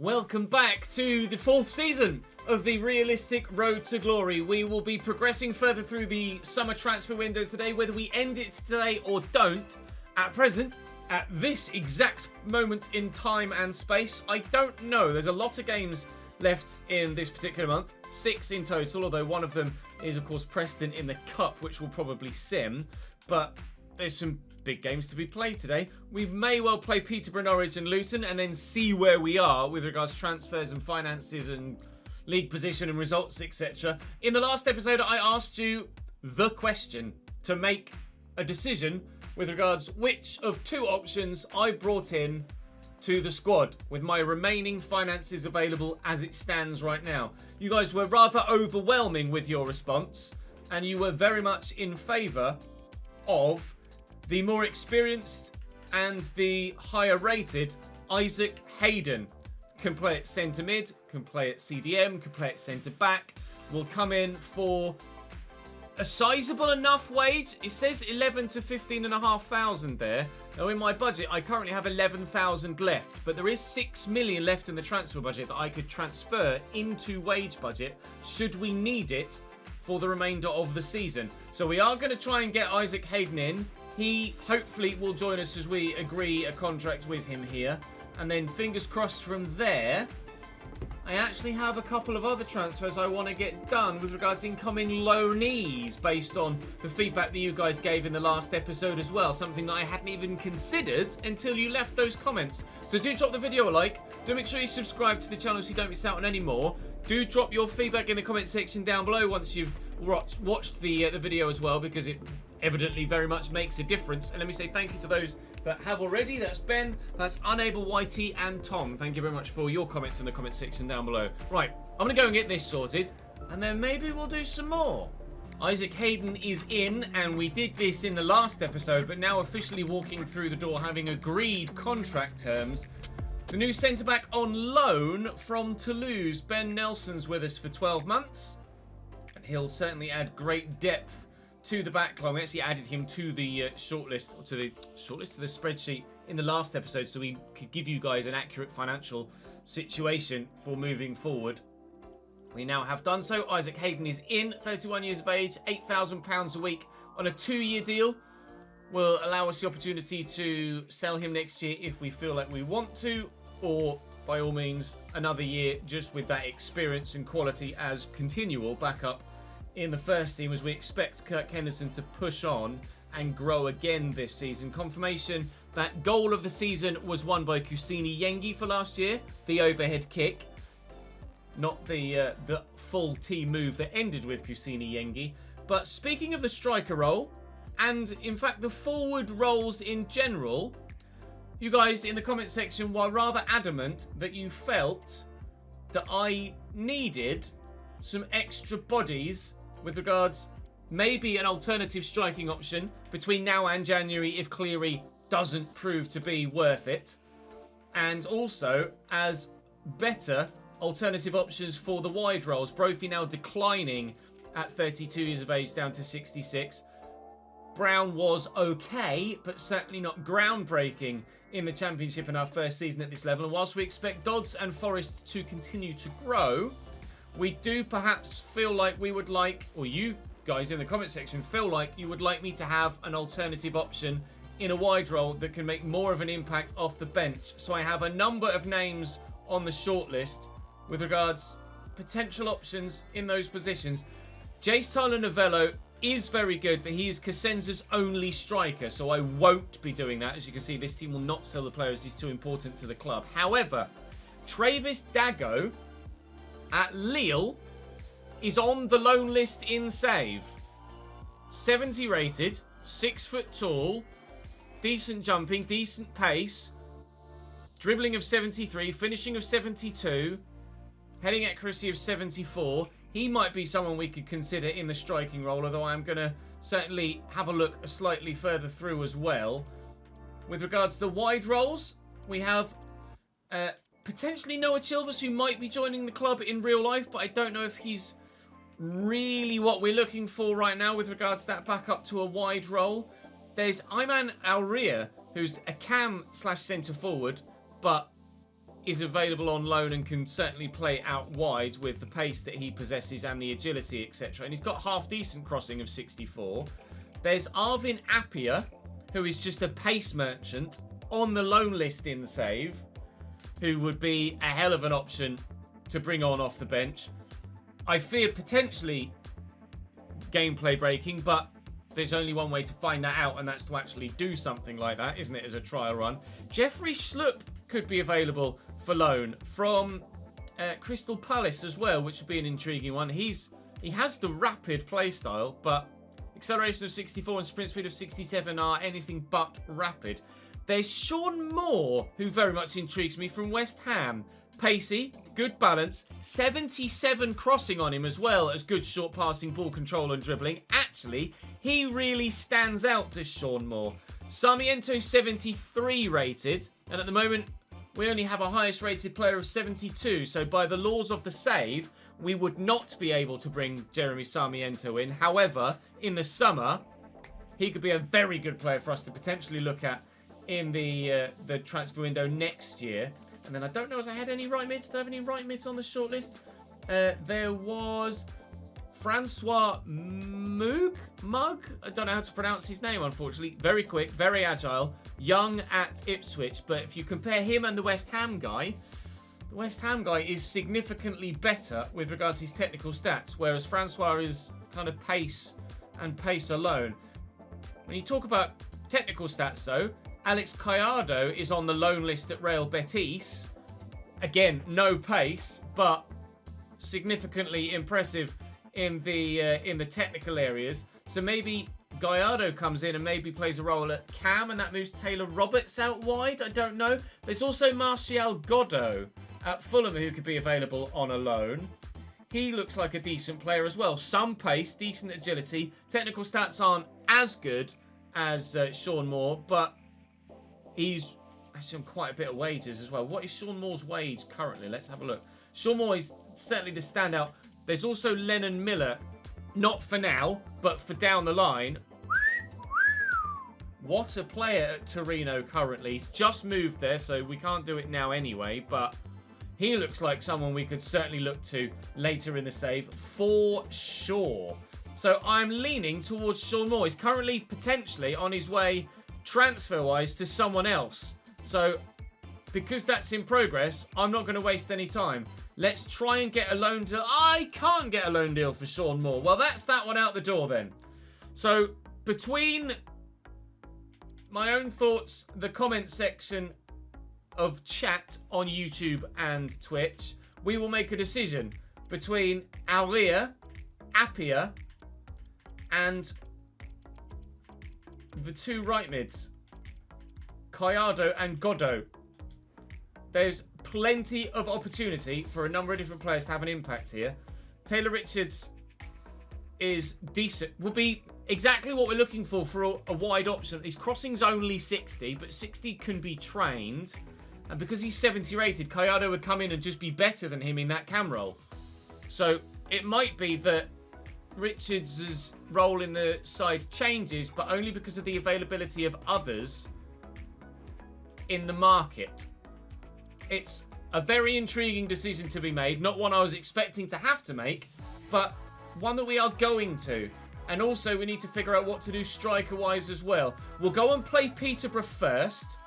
Welcome back to the 4th season of the realistic road to glory. We will be progressing further through the summer transfer window today. Whether we end it today or don't, at present, at this exact moment in time and space, I don't know. There's a lot of games left in this particular month, 6 in total, although one of them is of course Preston in the Cup, which will probably sim, but there's some big games to be played today. We may well play Peterborough, Norwich and Luton and then see where we are with regards to transfers and finances and league position and results, etc. In the last episode, I asked you the question to make a decision with regards which of 2 options I brought in to the squad with my remaining finances available as it stands right now. You guys were rather overwhelming with your response and you were very much in favour of the more experienced and the higher rated Isaac Hayden. Can play at centre mid, can play at CDM, can play at centre back. Will come in for a sizable enough wage. It says 11 to 15,500 there. Now in my budget, I currently have 11,000 left, but there is 6 million left in the transfer budget that I could transfer into wage budget should we need it for the remainder of the season. So we are going to try and get Isaac Hayden in. He hopefully will join us as we agree a contract with him here. And then fingers crossed from there, I actually have a couple of other transfers I want to get done with regards to incoming loanees based on the feedback that you guys gave in the last episode as well. Something that I hadn't even considered until you left those comments. So do drop the video a like. Do make sure you subscribe to the channel so you don't miss out on any more. Do drop your feedback in the comment section down below once you've watched the video as well, because it evidently very much makes a difference. And let me say thank you to those that have already. That's Ben, that's Unable YT and Tom. Thank you very much for your comments in the comment section down below. Right, I'm going to go and get this sorted and then maybe we'll do some more. Isaac Hayden is in, and we did this in the last episode, but now officially walking through the door, having agreed contract terms. The new centre-back on loan from Toulouse, Ben Nelson's with us for 12 months. And he'll certainly add great depth to the backline. We actually added him to the shortlist, or to the spreadsheet in the last episode, so we could give you guys an accurate financial situation for moving forward. We now have done so. Isaac Hayden is in, 31 years of age, £8,000 a week on a 2-year deal. Will allow us the opportunity to sell him next year if we feel like we want to, or by all means another year just with that experience and quality as continual backup in the first team, as we expect Kirk Henderson to push on and grow again this season. Confirmation that goal of the season was won by ChesnoidGaming for last year, the overhead kick, not the full team move that ended with ChesnoidGaming. But speaking of the striker role, and in fact the forward roles in general, you guys in the comment section were rather adamant that you felt that I needed some extra bodies with regards maybe an alternative striking option between now and January if Cleary doesn't prove to be worth it, and also as better alternative options for the wide roles. Brophy now declining at 32 years of age down to 66. Brown was okay, but certainly not groundbreaking in the Championship in our first season at this level. And whilst we expect Dodds and Forrest to continue to grow, we do perhaps feel like we would like, or you guys in the comment section feel like you would like me to have an alternative option in a wide role that can make more of an impact off the bench. So I have a number of names on the shortlist with regards potential options in those positions. Jace Tyler-Novello is very good, but he is Cosenza's only striker, so I won't be doing that. As you can see, this team will not sell the players. He's too important to the club. However, Travis Dago at Lille is on the loan list in save. 70 rated, 6 foot tall, decent jumping, decent pace, dribbling of 73, finishing of 72, heading accuracy of 74. He might be someone we could consider in the striking role, although I'm going to certainly have a look slightly further through as well. With regards to wide roles, we have potentially Noah Chilvers, who might be joining the club in real life, but I don't know if he's really what we're looking for right now with regards to that backup to a wide role. There's Ayman Alria, who's a cam/centre forward, but is available on loan and can certainly play out wide with the pace that he possesses and the agility, etc. And he's got half-decent crossing of 64. There's Arvin Appiah, who is just a pace merchant on the loan list in Save, who would be a hell of an option to bring on off the bench. I fear potentially gameplay breaking, but there's only one way to find that out, and that's to actually do something like that, isn't it, as a trial run. Jeffrey Schlupp could be available for loan from Crystal Palace as well, which would be an intriguing one. He has the rapid playstyle, but acceleration of 64 and sprint speed of 67 are anything but rapid. There's Sean Moore, who very much intrigues me, from West Ham. Pacey, good balance, 77 crossing on him, as well as good short passing, ball control and dribbling. Actually, he really stands out to Sean Moore. Sarmiento 73 rated, and at the moment we only have a highest rated player of 72, so by the laws of the Save we would not be able to bring Jeremy Sarmiento in. However, in the summer he could be a very good player for us to potentially look at in the transfer window next year. And then I don't know if I had any right mids. Do I have any right mids on the shortlist? There was Francois Mug? I don't know how to pronounce his name, unfortunately. Very quick, very agile, young at Ipswich. But if you compare him and the West Ham guy, the West Ham guy is significantly better with regards to his technical stats, whereas Francois is kind of pace and pace alone. When you talk about technical stats, though, Alex Gallardo is on the loan list at Real Betis. Again, no pace, but significantly impressive in the technical areas. So maybe Gallardo comes in and maybe plays a role at Cam, and that moves Taylor Roberts out wide. I don't know. There's also Martial Godot at Fulham, who could be available on a loan. He looks like a decent player as well. Some pace, decent agility. Technical stats aren't as good as Sean Moore, but he's actually on quite a bit of wages as well. What is Sean Moore's wage currently? Let's have a look. Sean Moore is certainly the standout. There's also Lennon Miller, not for now, but for down the line. What a player at Torino currently. He's just moved there, so we can't do it now anyway, but he looks like someone we could certainly look to later in the Save for sure. So I'm leaning towards Sean Moore. He's currently potentially on his way transfer-wise to someone else. So because that's in progress, I'm not going to waste any time. Let's try and get a loan deal. I can't get a loan deal for Sean Moore. Well, that's that one out the door then. So between my own thoughts, the comment section of chat on YouTube and Twitch, we will make a decision between Aurea, Appiah, and the two right mids, Gallardo and Godot. There's plenty of opportunity for a number of different players to have an impact here. Taylor Richards is decent, will be exactly what we're looking for a wide option. His crossing's only 60, but 60 can be trained. And because he's 70 rated, Gallardo would come in and just be better than him in that cam role. So it might be that Richards' role in the side changes, but only because of the availability of others in the market. It's a very intriguing decision to be made, not one I was expecting to have to make, but one that we are going to. And also we need to figure out what to do striker-wise as well. We'll go and play Peterborough first,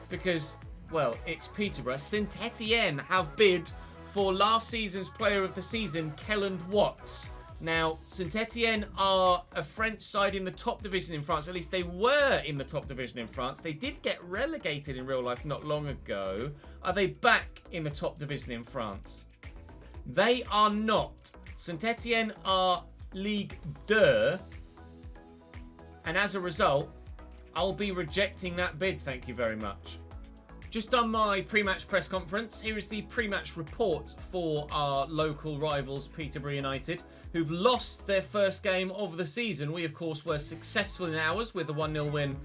because, well, it's Peterborough. Saint-Etienne have bid for last season's Player of the Season, Kelland Watts. Now, Saint-Etienne are a French side in the top division in France. At least they were in the top division in France. They did get relegated in real life not long ago. Are they back in the top division in France? They are not. Saint-Etienne are Ligue 2. And as a result, I'll be rejecting that bid, thank you very much. Just done my pre-match press conference. Here is the pre-match report for our local rivals, Peterborough United, who've lost their first game of the season. We, of course, were successful in ours with a 1-0 win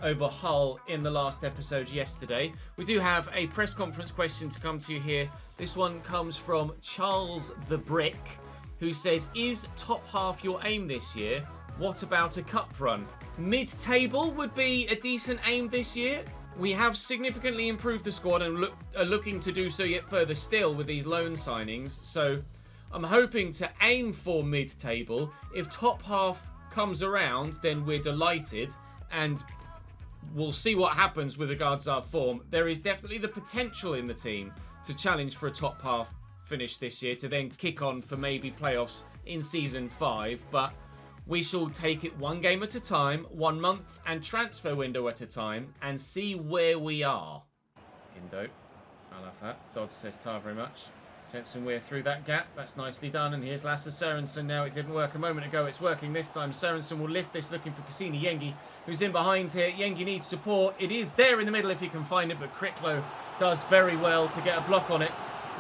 over Hull in the last episode yesterday. We do have a press conference question to come to you here. This one comes from Charles the Brick, who says, is top half your aim this year? What about a cup run? Mid-table would be a decent aim this year. We have significantly improved the squad and are looking to do so yet further still with these loan signings. So I'm hoping to aim for mid-table. If top half comes around, then we're delighted. And we'll see what happens with regards to our form. There is definitely the potential in the team to challenge for a top half finish this year, to then kick on for maybe playoffs in Season 5. But we shall take it one game at a time, 1 month and transfer window at a time, and see where we are. Gindo, I love that. Dodds says tar very much. Jensen Weir through that gap. That's nicely done. And here's Lasse Sørensen now. It didn't work a moment ago. It's working this time. Sørensen will lift this, looking for Cassini Yengi, who's in behind here. Yengi needs support. It is there in the middle if he can find it, but Cricklow does very well to get a block on it.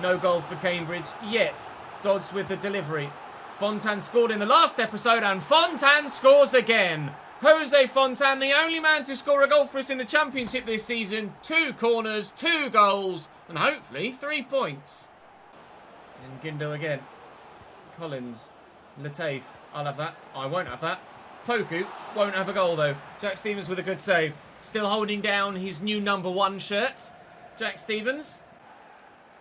No goal for Cambridge yet. Dodds with the delivery. Fontan scored in the last episode, and Fontan scores again. Jose Fontan, the only man to score a goal for us in the Championship this season. 2 corners, 2 goals, and hopefully 3 points. And Gindo again. Collins, Lateef, I'll have that. I won't have that. Poku won't have a goal though. Jack Stevens with a good save. Still holding down his new number 1 shirt. Jack Stevens.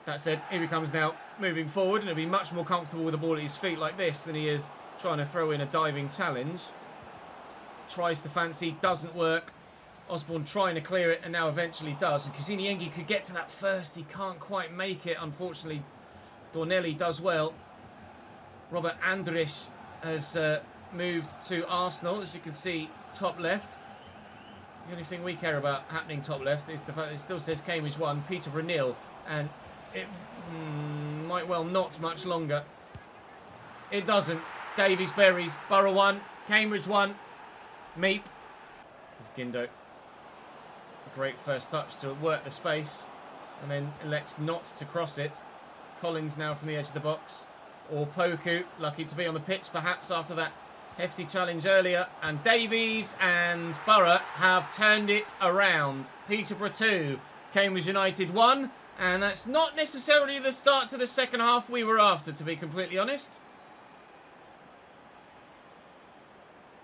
That said, here he comes now, moving forward, and he'll be much more comfortable with the ball at his feet like this than he is trying to throw in a diving challenge. Tries to fancy, doesn't work. Osborne trying to clear it, and now eventually does. And Cassini Yengi could get to that first. He can't quite make it, unfortunately. Dornelli does well. Robert Andrich has moved to Arsenal, as you can see, top left. The only thing we care about happening top left is the fact that it still says Cambridge 1, Peterborough 0, and it might well not much longer. It doesn't. Davies, Berries, Borough 1, Cambridge 1, Meep. There's Gindo. A great first touch to work the space, and then elects not to cross it. Collins now from the edge of the box. Or Poku, lucky to be on the pitch perhaps after that hefty challenge earlier. And Davies and Borough have turned it around. Peterborough 2, Cambridge United 1. And that's not necessarily the start to the second half we were after, to be completely honest.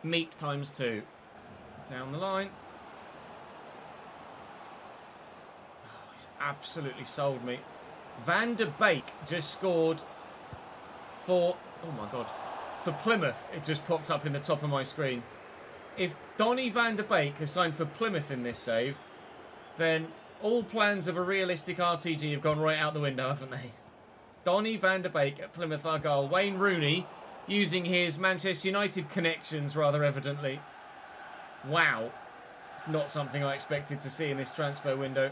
Meep times 2. Down the line. Oh, he's absolutely sold me. Van der Beek just scored for... Oh my God. For Plymouth. It just popped up in the top of my screen. If Donny van der Beek has signed for Plymouth in this save, then all plans of a realistic RTG have gone right out the window, haven't they? Donny van der Beek at Plymouth, our goal. Wayne Rooney using his Manchester United connections rather evidently. Wow. It's not something I expected to see in this transfer window.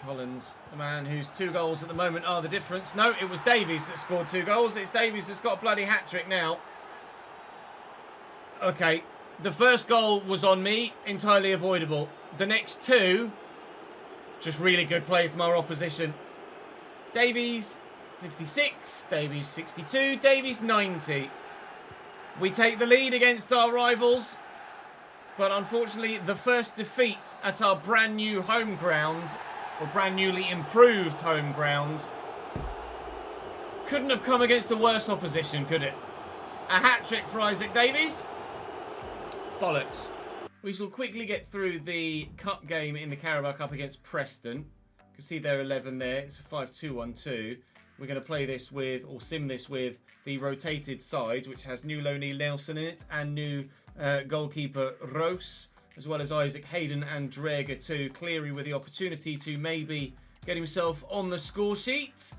Collins, the man whose 2 goals at the moment are the difference. No, it was Davies that scored 2 goals. It's Davies that's got a bloody hat-trick now. Okay, the first goal was on me, entirely avoidable. The next 2, just really good play from our opposition. Davies, 56. Davies, 62. Davies, 90. We take the lead against our rivals. But unfortunately, the first defeat at our brand new home ground, or brand newly improved home ground, couldn't have come against the worst opposition, could it? A hat-trick for Isaac Davies? Bollocks. We shall quickly get through the cup game in the Carabao Cup against Preston. You can see their 11 there. It's a 5-2-1-2. We're going to play this with, or sim this with, the rotated side, which has new Loney Nelson in it, and new goalkeeper Rose, as well as Isaac Hayden and Drager too. Cleary with the opportunity to maybe get himself on the score sheet,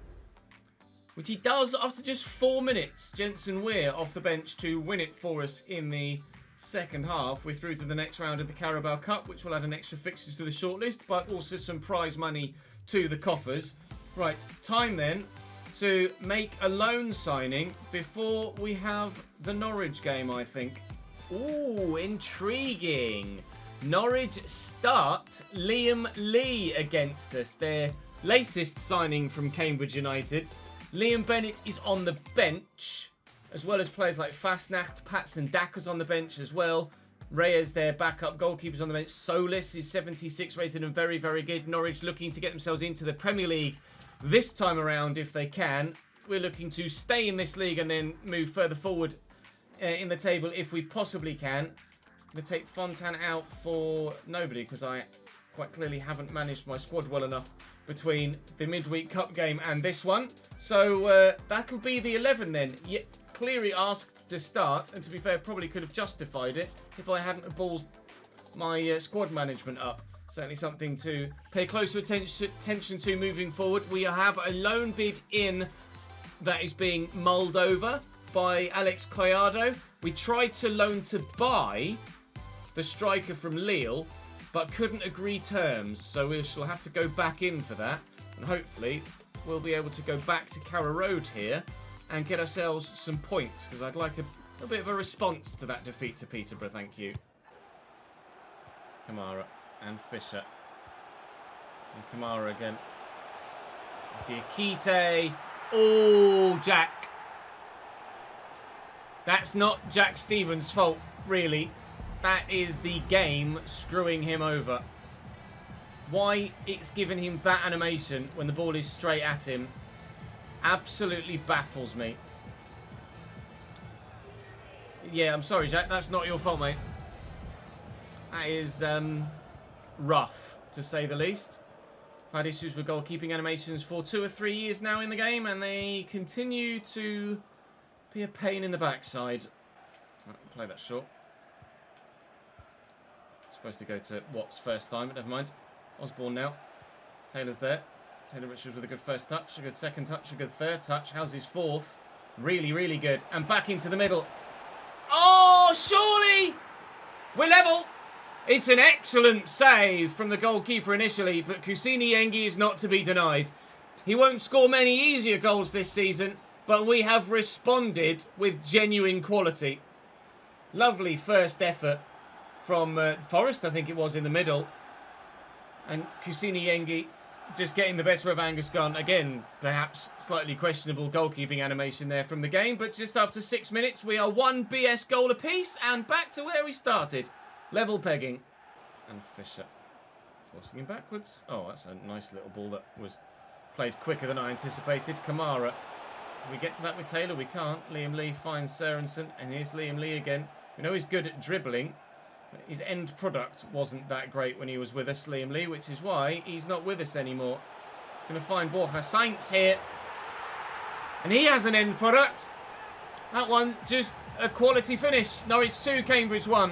which he does after just 4 minutes. Jensen Weir off the bench to win it for us in the second half. We're through to the next round of the Carabao Cup, which will add an extra fixture to the shortlist, but also some prize money to the coffers. Right, time then to make a loan signing before we have the Norwich game, I think. Ooh, intriguing. Norwich start Liam Lee against us. Their latest signing from Cambridge United. Liam Bennett is on the bench, as well as players like Fastnacht, Patson Daka's on the bench as well. Reyes, their backup goalkeeper's on the bench. Solis is 76 rated and very, very good. Norwich looking to get themselves into the Premier League this time around if they can. We're looking to stay in this league and then move further forward in the table if we possibly can. going to take Fontan out for nobody because I quite clearly haven't managed my squad well enough between the midweek cup game and this one. So that'll be the 11 then. Yeah, Cleary asked to start, and to be fair, probably could have justified it if I hadn't ballsed my squad management up. Certainly something to pay closer attention to moving forward. We have a loan bid in that is being mulled over by Alex Collado. We tried to loan to buy the striker from Lille, but couldn't agree terms, so we shall have to go back in for that, and hopefully we'll be able to go back to Carrow Road here and get ourselves some points, because I'd like a bit of a response to that defeat to Peterborough, thank you. Kamara and Fisher. And Kamara again. Diakite. Oh, Jack. That's not Jack Stevens' fault, really. That is the game screwing him over. Why it's given him that animation when the ball is straight at him absolutely baffles me. Yeah, I'm sorry, Jack. That's not your fault, mate. That is rough, to say the least. I've had issues with goalkeeping animations for 2 or 3 years now in the game, and they continue to be a pain in the backside. Right, play that short. Supposed to go to Watts first time, but never mind. Osborne now. Taylor's there. Taylor Richards with a good first touch, a good second touch, a good third touch. How's his fourth? Really, really good. And back into the middle. Oh, surely! We're level! It's an excellent save from the goalkeeper initially, but Kusini-Yengi is not to be denied. He won't score many easier goals this season, but we have responded with genuine quality. Lovely first effort from Forrest, I think it was, in the middle. And Kusini-Yengi just getting the better of Angus Gunn. Again, perhaps slightly questionable goalkeeping animation there from the game, but just after 6 minutes, we are 1 BS goal apiece and back to where we started. Level pegging. And Fisher forcing him backwards. Oh, that's a nice little ball that was played quicker than I anticipated. Kamara. Can we get to that with Taylor? We can't. Liam Lee finds Sørensen, and here's Liam Lee again. We know he's good at dribbling, but his end product wasn't that great when he was with us, Liam Lee, which is why he's not with us anymore. He's going to find Borja Sainz here. And he has an end product. That one, just a quality finish. Norwich 2, Cambridge 1.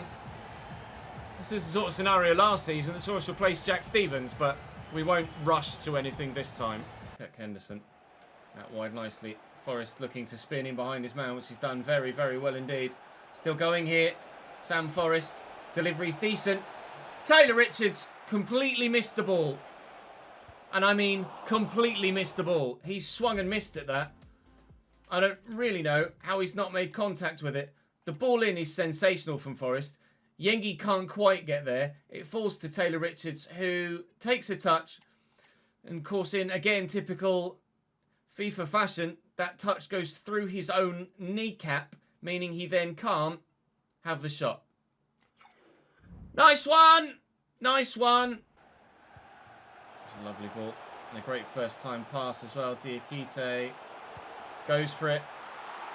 This is the sort of scenario last season that saw us replace Jack Stevens, but we won't rush to anything this time. Kirk Henderson out wide nicely. Forrest looking to spin in behind his man, which he's done very, very well indeed. Still going here. Sam Forrest. Delivery's decent. Taylor Richards completely missed the ball. And I mean completely missed the ball. He swung and missed at that. I don't really know how he's not made contact with it. The ball in is sensational from Forrest. Yengi can't quite get there. It falls to Taylor Richards, who takes a touch. And of course, in, again, typical FIFA fashion, that touch goes through his own kneecap, meaning he then can't have the shot. Nice one! Nice one! It's a lovely ball. And a great first-time pass as well. Diakite goes for it.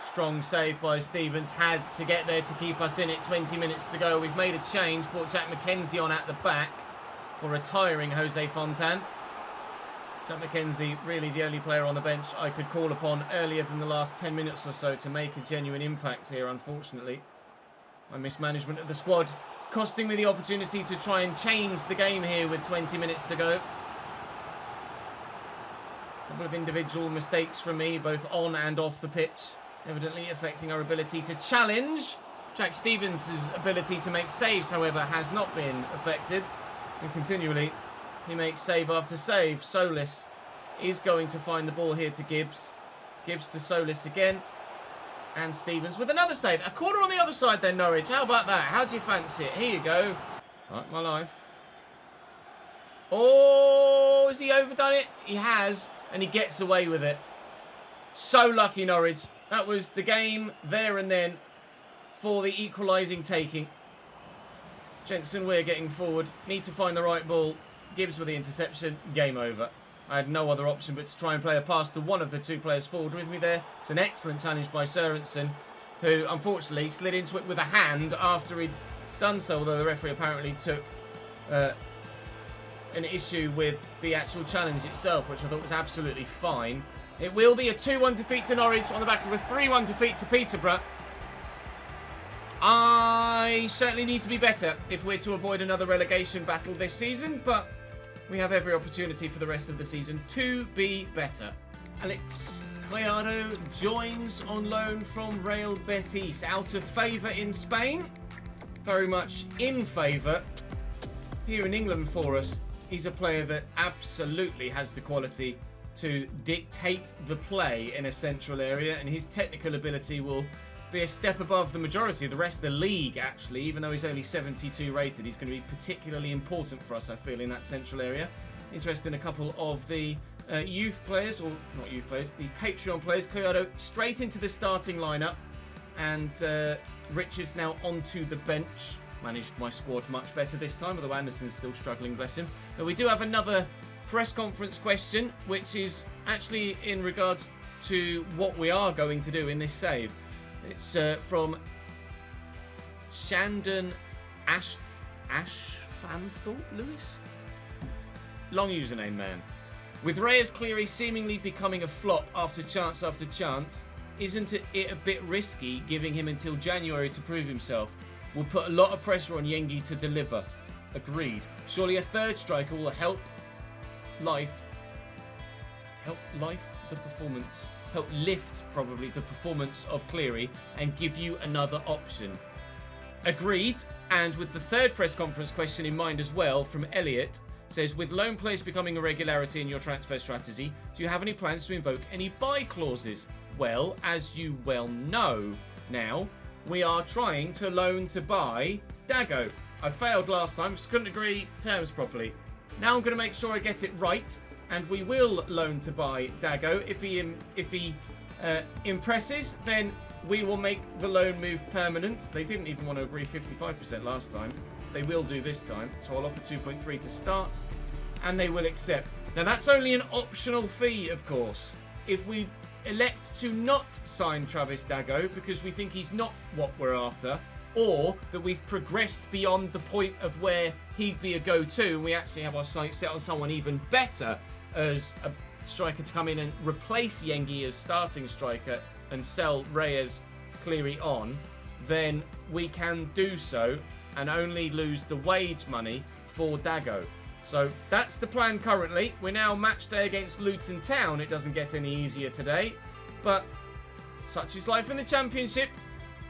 Strong save by Stevens. Had to get there to keep us in it. 20 minutes to go. We've made a change. Brought Jack McKenzie on at the back for retiring Jose Fontan. Jack McKenzie, really the only player on the bench I could call upon earlier than the last 10 minutes or so to make a genuine impact here, unfortunately. My mismanagement of the squad costing me the opportunity to try and change the game here with 20 minutes to go. A couple of individual mistakes from me, both on and off the pitch, evidently affecting our ability to challenge. Jack Stevens' ability to make saves, however, has not been affected. And continually, he makes save after save. Solis is going to find the ball here to Gibbs. Gibbs to Solis again. And Stevens with another save. A corner on the other side then, Norwich. How about that? How do you fancy it? Here you go. Right, my life. Oh, has he overdone it? He has. And he gets away with it. So lucky, Norwich. That was the game there and then for the equalising taking. Jensen Weir getting forward. Need to find the right ball. Gibbs with the interception. Game over. I had no other option but to try and play a pass to one of the two players forward with me there. It's an excellent challenge by Sørensen, who unfortunately slid into it with a hand after he done so, although the referee apparently took an issue with the actual challenge itself, which I thought was absolutely fine. It will be a 2-1 defeat to Norwich on the back of a 3-1 defeat to Peterborough. I certainly need to be better if we're to avoid another relegation battle this season, but we have every opportunity for the rest of the season to be better. Alex Gallardo joins on loan from Real Betis. Out of favour in Spain, very much in favour here in England for us. He's a player that absolutely has the quality to dictate the play in a central area, and his technical ability will be a step above the majority of the rest of the league, actually. Even though he's only 72 rated, he's going to be particularly important for us, I feel, in that central area. Interested in a couple of the youth players, or not youth players, the Patreon players. Gallardo straight into the starting lineup, and Richards now onto the bench. Managed my squad much better this time, although Anderson's still struggling, bless him. But we do have another press conference question, which is actually in regards to what we are going to do in this save. It's from Shandon Ashfanthorpe Lewis. Long username, man. With Reyes Cleary seemingly becoming a flop after chance, isn't it a bit risky giving him until January to prove himself? Will put a lot of pressure on Yengi to deliver. Agreed. Surely a third striker will help lift probably the performance of Cleary and give you another option. Agreed. And with the third press conference question in mind as well from Elliot, says, with loan players becoming a regularity in your transfer strategy, do you have any plans to invoke any buy clauses? Well, as you well know now, we are trying to loan to buy Dago. I failed last time because couldn't agree terms properly. Now I'm going to make sure I get it right, and we will loan to buy Dago. If he impresses, then we will make the loan move permanent. They didn't even want to agree 55% last time. They will do this time. So I'll offer 2.3 to start, and they will accept. Now that's only an optional fee, of course. If we elect to not sign Travis Dago because we think he's not what we're after, or that we've progressed beyond the point of where he'd be a go-to and we actually have our sights set on someone even better as a striker to come in and replace Yengi as starting striker and sell Reyes Cleary on, then we can do so and only lose the wage money for Dago. So that's the plan currently. We're now match day against Luton Town. It doesn't get any easier today, but such is life in the Championship.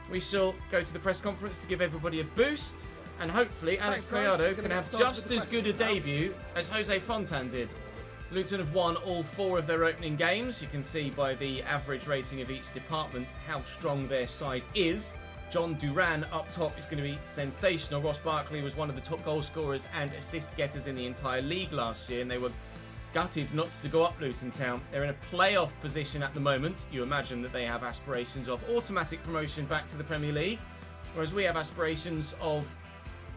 We shall go to the press conference to give everybody a boost, and hopefully Alex Gallardo can have just as good a debut as Jose Fontan did. Luton have won all 4 of their opening games. You can see by the average rating of each department how strong their side is. John Duran up top is going to be sensational. Ross Barkley was one of the top goal scorers and assist getters in the entire league last year, and they were gutted not to go up Luton Town. They're in a playoff position at the moment. You imagine that they have aspirations of automatic promotion back to the Premier League, whereas we have aspirations of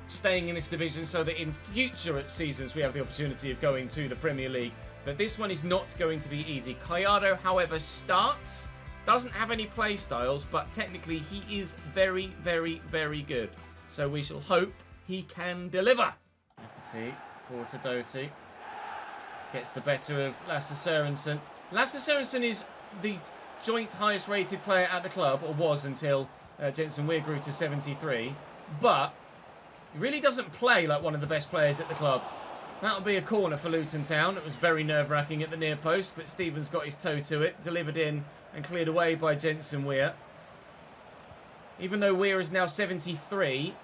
staying in this division so that in future seasons we have the opportunity of going to the Premier League. But this one is not going to be easy. Gallardo, however, starts. Doesn't have any play styles, but technically he is very, very, very good. So we shall hope he can deliver. McAtee forward to Doty. Gets the better of Lasse Sørensen. Lasse Sørensen is the joint highest rated player at the club, or was until Jensen Weir grew to 73. But he really doesn't play like one of the best players at the club. That'll be a corner for Luton Town. It was very nerve-wracking at the near post, but Stevens got his toe to it, delivered in and cleared away by Jensen Weir. Even though Weir is now 73,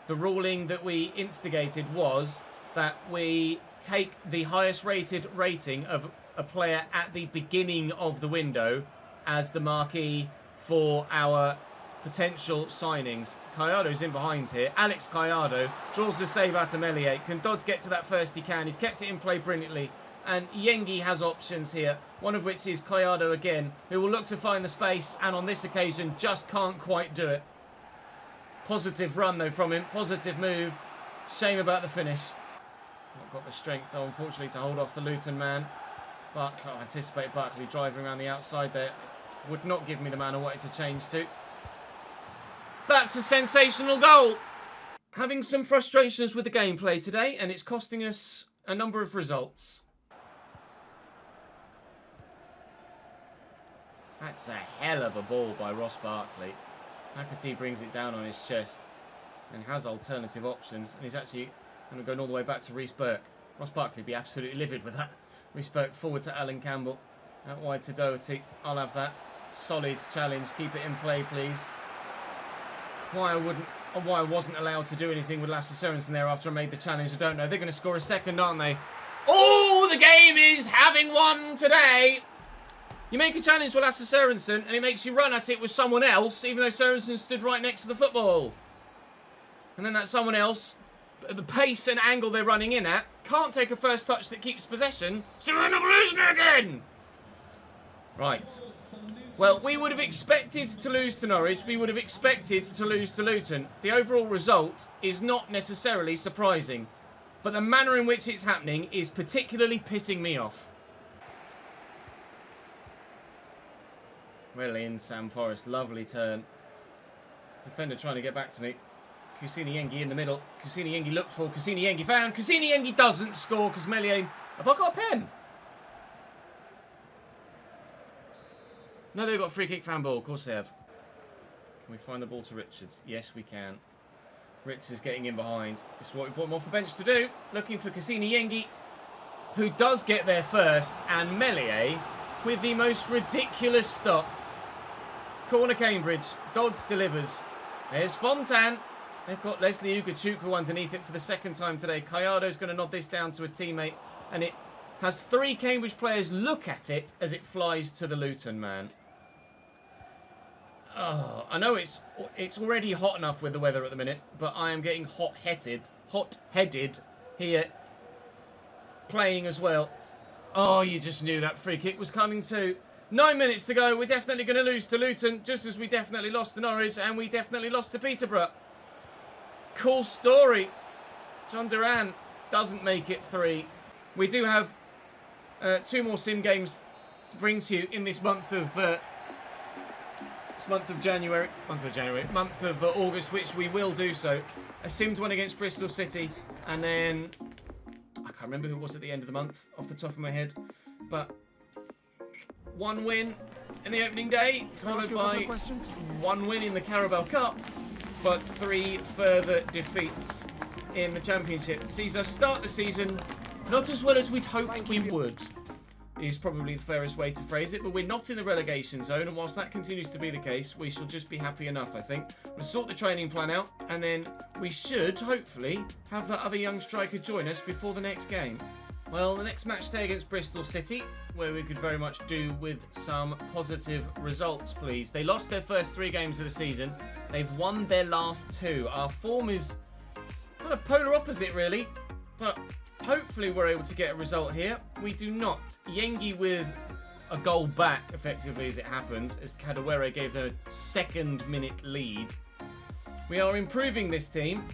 the ruling that we instigated was that we take the highest rated rating of a player at the beginning of the window as the marquee for our potential signings. Gallardo's in behind here. Alex Gallardo draws the save out of Melier. Can Dodds get to that first? He can. He's kept it in play brilliantly. And Yengi has options here, one of which is Gallardo again, who will look to find the space, and on this occasion just can't quite do it. Positive run though from him, positive move. Shame about the finish. Not got the strength though, unfortunately, to hold off the Luton man. But I anticipate Barkley driving around the outside there. Would not give me the man I wanted to change to. That's a sensational goal. having some frustrations with the gameplay today, and it's costing us a number of results. That's a hell of a ball by Ross Barkley. McAtee brings it down on his chest and has alternative options, and he's actually going to go all the way back to Reece Burke. Ross Barkley would be absolutely livid with that. Reece Burke forward to Alan Campbell. Out wide to Doherty. I'll have that. Solid challenge. Keep it in play, please. Why I wasn't allowed to do anything with Lasse Sørensen there after I made the challenge, I don't know. They're going to score a second, aren't they? Oh, the game is having one today. You make a challenge with Lasse Sørensen and it makes you run at it with someone else, even though Sørensen stood right next to the football. And then that someone else, at the pace and angle they're running in at, can't take a first touch that keeps possession. So we're in a position again. Right. Well, we would have expected to lose to Norwich. We would have expected to lose to Luton. The overall result is not necessarily surprising. But the manner in which it's happening is particularly pissing me off. Well in, Sam Forrest. Lovely turn. Defender trying to get back to me. Kusini Yengi in the middle. Kusini Yengi looked for. Kusini Yengi found. Kusini Yengi doesn't score because Meslier... Have I got a pen? No, they've got a free kick fan ball. Of course they have. Can we find the ball to Richards? Yes, we can. Richards is getting in behind. This is what we brought him off the bench to do. Looking for Kusini Yengi, who does get there first. And Meslier with the most ridiculous stop. Corner Cambridge. Dodds delivers. There's Fontan. They've got Leslie Ugochukwu underneath it for the second time today. Callado's going to nod this down to a teammate. And it has 3 Cambridge players look at it as it flies to the Luton man. Oh, I know it's already hot enough with the weather at the minute, but I am getting hot-headed here, playing as well. Oh, you just knew that free kick was coming too. 9 minutes to go. We're definitely going to lose to Luton, just as we definitely lost to Norwich, and we definitely lost to Peterborough. Cool story. John Duran doesn't make it 3. We do have 2 more sim games to bring to you in this month of August, which we will do so. A simmed one against Bristol City, and then I can't remember who it was at the end of the month off the top of my head, but 1 win in the opening day, followed by 1 win in the Carabao Cup, but 3 further defeats in the Championship. Sees us start the season not as well as we'd hoped we would, is probably the fairest way to phrase it, but we're not in the relegation zone, and whilst that continues to be the case, we shall just be happy enough, I think. We'll sort the training plan out, and then we should, hopefully, have that other young striker join us before the next game. Well, the next match day against Bristol City, where we could very much do with some positive results, please. They lost their first 3 games of the season. They've won their last 2. Our form is kind of polar opposite, really, but hopefully we're able to get a result here. We do not. Yengi with a goal back, effectively, as it happens, as Kadewere gave them a 2nd-minute lead. We are improving this team,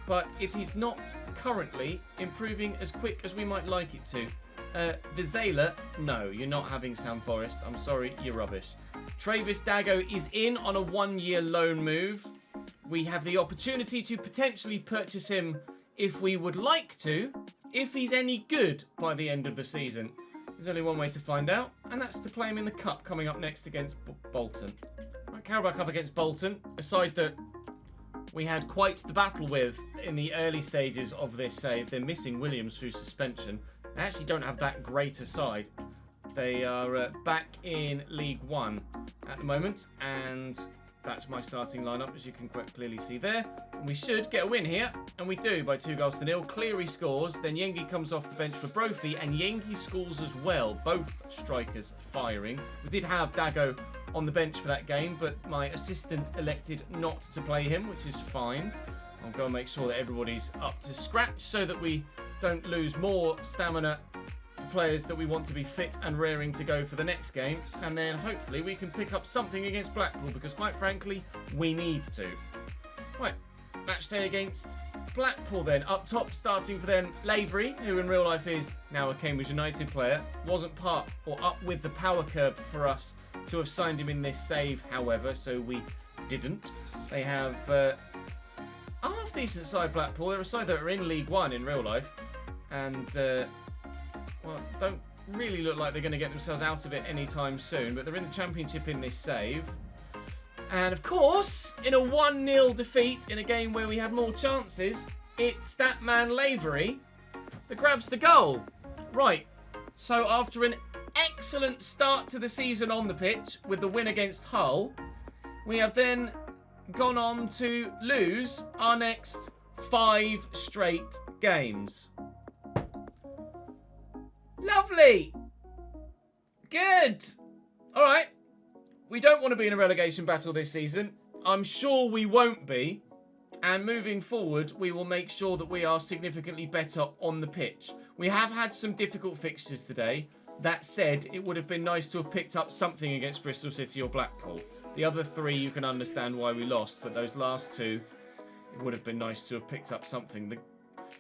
but it is not currently improving as quick as we might like it to. Vizela, no, you're not having Sam Forrest. I'm sorry, you're rubbish. Travis Dago is in on a 1-year loan move. We have the opportunity to potentially purchase him if we would like to, if he's any good by the end of the season. There's only one way to find out, and that's to play him in the Cup coming up next against Bolton. Right, Carabao Cup against Bolton, a side that we had quite the battle with in the early stages of this save. They're missing Williams through suspension. They actually don't have that great a side. They are back in League One at the moment, and that's my starting lineup, as you can quite clearly see there. And we should get a win here, and we do by 2-0. Cleary scores, then Yengi comes off the bench for Brophy, and Yengi scores as well. Both strikers firing. We did have Dago on the bench for that game, but my assistant elected not to play him, which is fine. I'll go and make sure that everybody's up to scratch so that we don't lose more stamina for players that we want to be fit and raring to go for the next game. And then hopefully we can pick up something against Blackpool, because quite frankly, we need to. Right, match day against Blackpool then. Up top, starting for them, Lavery, who in real life is now a Cambridge United player. Wasn't part or up with the power curve for us to have signed him in this save, however, so we didn't. They have our half decent side, Blackpool. They're a side that are in League One in real life. And, well, don't really look like they're going to get themselves out of it anytime soon. But they're in the Championship in this save. And, of course, in a 1-0 defeat in a game where we had more chances, it's that man Lavery that grabs the goal. Right, so after an excellent start to the season on the pitch with the win against Hull, we have then gone on to lose our next 5 straight games. Lovely. Good. All right. We don't want to be in a relegation battle this season. I'm sure we won't be. And moving forward, we will make sure that we are significantly better on the pitch. We have had some difficult fixtures today. That said, it would have been nice to have picked up something against Bristol City or Blackpool. The other 3, you can understand why we lost. But those last 2, it would have been nice to have picked up something. The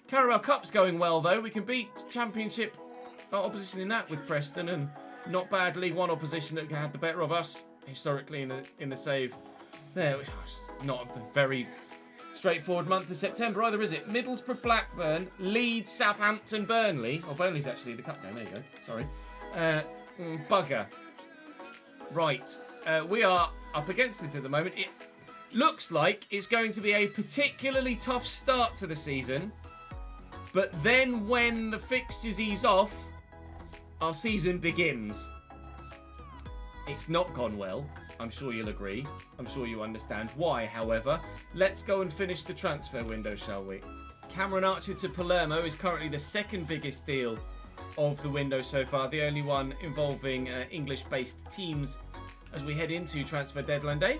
Carabao Cup's going well, though. We can beat Championship opposition in that with Preston. And not bad League One opposition that had the better of us historically in the save there. Which was not a very straightforward month of September either, is it? Middlesbrough, Blackburn, Leeds, Southampton, Burnley. Oh, Burnley's actually the cup game. There you go. Sorry. Bugger. Right. We are up against it at the moment. It looks like it's going to be a particularly tough start to the season. But then when the fixtures ease off, our season begins. It's not gone well. I'm sure you'll agree. I'm sure you understand why, however. Let's go and finish the transfer window, shall we? Cameron Archer to Palermo is currently the second biggest deal of the window so far. The only one involving English-based teams as we head into transfer deadline day.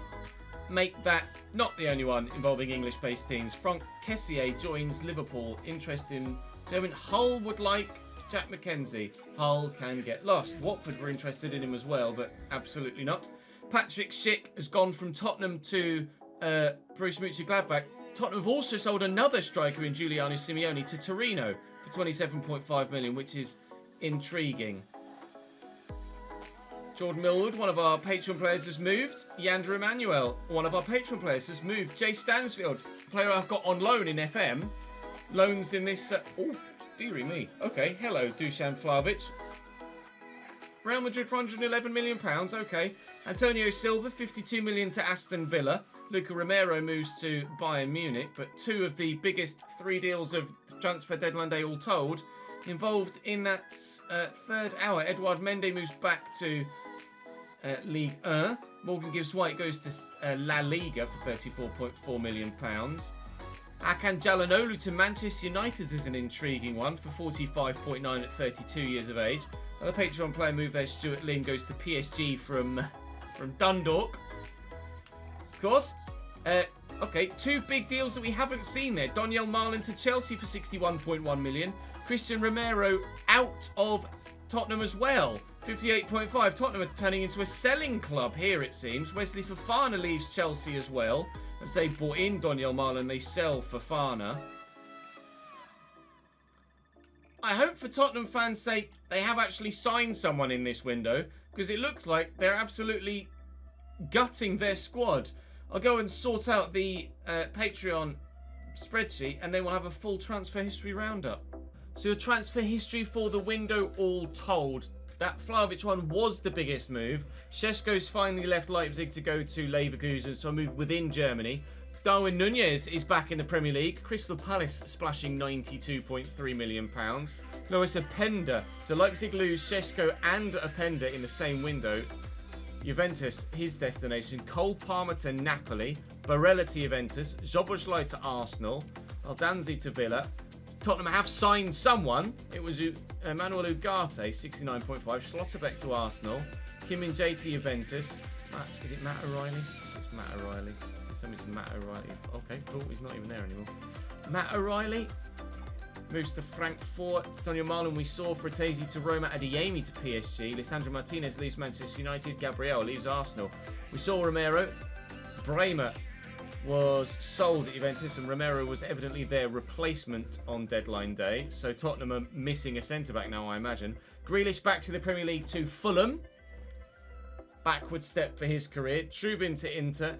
Make that not the only one involving English-based teams. Franck Kessié joins Liverpool. Interest in German. Hull would like Jack McKenzie. Hull can get lost. Watford were interested in him as well, but absolutely not. Patrick Schick has gone from Tottenham to Borussia Mönchengladbach. Tottenham have also sold another striker in Giuliano Simeone to Torino for 27.5 million, which is intriguing. Jordan Millwood, one of our Patreon players, has moved. Yandra Emmanuel, one of our Patreon players, has moved. Jay Stansfield, player I've got on loan in FM. Loans in this... oh, dearie me. Okay, hello, Dusan Vlahovic. Real Madrid for £111 million. Okay. Antonio Silva, 52 million to Aston Villa. Luca Romero moves to Bayern Munich. But 2 of the biggest 3 deals of transfer deadline day all told involved in that third hour. Edouard Mendy moves back to Ligue 1. Morgan Gibbs White goes to La Liga for £34.4 million. Hakan Calhanoglu to Manchester United is an intriguing one for 45.9 at 32 years of age. Another Patreon player move there, Stuart Lynn, goes to PSG from Dundalk. Of course. Okay, 2 big deals that we haven't seen there. Donyell Marlin to Chelsea for 61.1 million. Christian Romero out of Tottenham as well. 58.5. Tottenham are turning into a selling club here, it seems. Wesley Fofana leaves Chelsea as well. As they bought in Donyell Marlin, they sell Fofana. I hope for Tottenham fans' sake they have actually signed someone in this window, because it looks like they're absolutely gutting their squad. I'll go and sort out the Patreon spreadsheet and then we'll have a full transfer history roundup. So transfer history for the window all told. That Vlahovic one was the biggest move. Šeško's finally left Leipzig to go to Leverkusen, so a move within Germany. Darwin Nunez is back in the Premier League. Crystal Palace splashing £92.3 million. Lois Openda. So Leipzig lose Šeško and Openda in the same window. Juventus, his destination. Cole Palmer to Napoli. Barella to Juventus. Szoboszlai to Arsenal. Aldanzi to Villa. Tottenham have signed someone. It was Emmanuel Ugarte, 69.5. Schlotterbeck to Arsenal. Kim Min-jae to Juventus. Is it Matt O'Reilly? It's Matt O'Reilly. Somebody's Matt O'Reilly. Okay, cool. He's not even there anymore. Matt O'Reilly moves to Frankfurt. Donyell Marlin we saw. Fratesi to Roma. Adeyemi to PSG. Lisandro Martinez leaves Manchester United. Gabriel leaves Arsenal. We saw Romero. Bremer was sold at Juventus and Romero was evidently their replacement on deadline day. So Tottenham are missing a centre-back now, I imagine. Grealish back to the Premier League to Fulham. Backward step for his career. Trubin to Inter.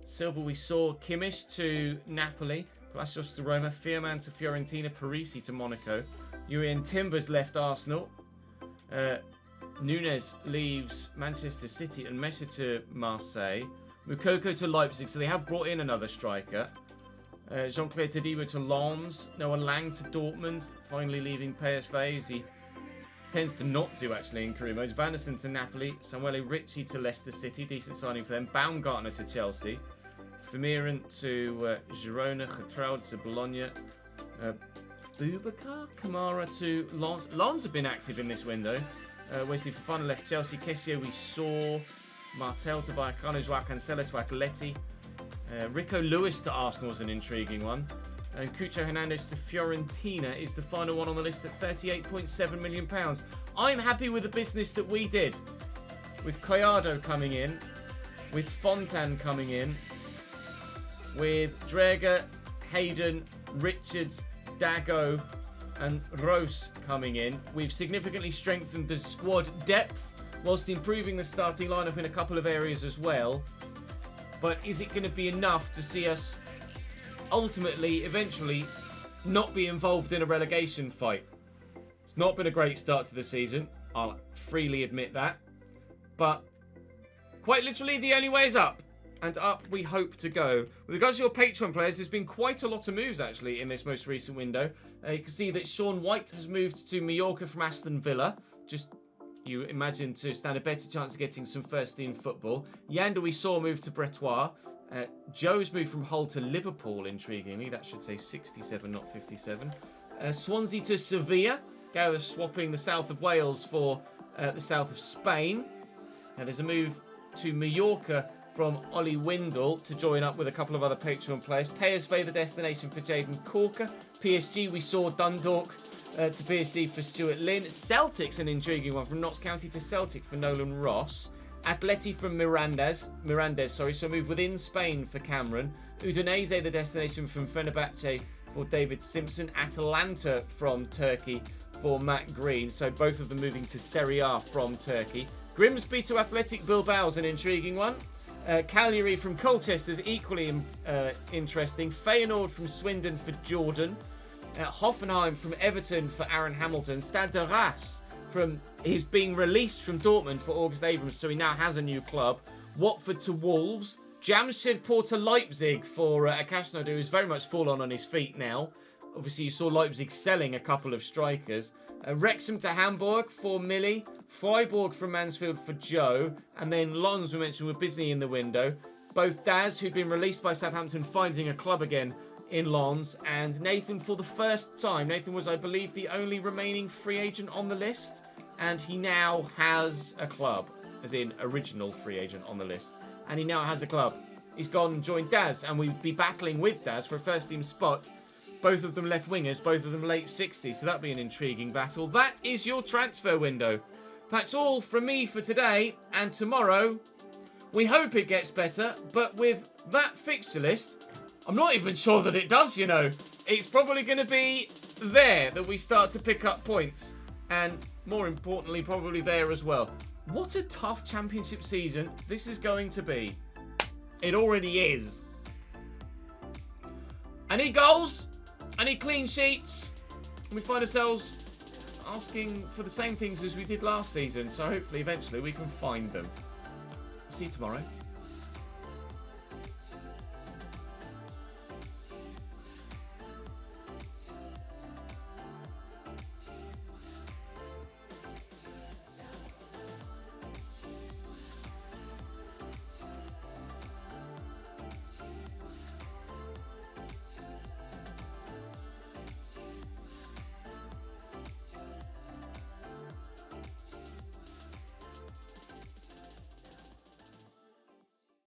Silva we saw. Kimmich to Napoli. Palacios to Roma, Fioman to Fiorentina, Parisi to Monaco. Julian Timbers left Arsenal. Nunes leaves Manchester City and Messi to Marseille. Mukoko to Leipzig, so they have brought in another striker. Jean-Claire Todibo to Lens. Noah Lang to Dortmund, finally leaving PSV, as he tends to not do actually in career modes. Van der Sar to Napoli. Samuele Ricci to Leicester City, decent signing for them. Baumgartner to Chelsea. Vermeeren to Girona. Getraud to Bologna. Boubacar Kamara to Lens. Lens have been active in this window. Wesley Fofana left Chelsea. Kessie we saw. Martel to Vallecano. Joao Cancelo to Atleti. Rico Lewis to Arsenal is an intriguing one. And Cucho Hernandez to Fiorentina is the final one on the list at £38.7 million. I'm happy with the business that we did. With Collado coming in. With Fontan coming in. With Dreger, Hayden, Richards, Dago and Rose coming in. We've significantly strengthened the squad depth whilst improving the starting lineup in a couple of areas as well. But is it going to be enough to see us ultimately, eventually, not be involved in a relegation fight? It's not been a great start to the season. I'll freely admit that. But quite literally, the only way is up. And up we hope to go. With regards to your Patreon players, there's been quite a lot of moves actually in this most recent window. You can see that Sean White has moved to Mallorca from Aston Villa. Just, you imagine, to stand a better chance of getting some first team football. Yander we saw move to Bretois. Joe's moved from Hull to Liverpool, intriguingly. That should say 67, not 57. Swansea to Sevilla. Gareth swapping the south of Wales for the south of Spain. There's a move to Mallorca from Ollie Windle to join up with a couple of other Patreon players. PSV the destination for Jaden Corker. PSG we saw Dundalk to PSG for Stuart Lynn. Celtic's an intriguing one, from Notts County to Celtic for Nolan Ross. Atleti from Mirandes, so move within Spain for Cameron. Udinese the destination from Fenerbahce for David Simpson. Atalanta from Turkey for Matt Green, so both of them moving to Serie A from Turkey. Grimsby to Athletic Bilbao's an intriguing one. Cagliari from Colchester's equally interesting. Feyenoord from Swindon for Jordan. Hoffenheim from Everton for Aaron Hamilton. Stade de Reims from he's being released from Dortmund for August Abrams, so he now has a new club. Watford to Wolves. Jamshedpur to Leipzig for Akashnodu, who's very much fallen on his feet now. Obviously, you saw Leipzig selling a couple of strikers. Wrexham to Hamburg for Millie. Freiburg from Mansfield for Joe. And then Lens, we mentioned, were busy in the window. Both Daz, who'd been released by Southampton, finding a club again in Lens. And Nathan for the first time. Nathan was, I believe, the only remaining free agent on the list. And he now has a club, as in original free agent on the list. And he now has a club. He's gone and joined Daz, and we'll be battling with Daz for a first team spot. Both of them left wingers, both of them late 60s, so that'll be an intriguing battle. That is your transfer window. That's all from me for today, and tomorrow we hope it gets better, but with that fixture list, I'm not even sure that it does, you know. It's probably going to be there that we start to pick up points, and more importantly, probably there as well. What a tough championship season this is going to be. It already is. Any goals? Any clean sheets? We find ourselves asking for the same things as we did last season, so hopefully eventually we can find them. See you tomorrow.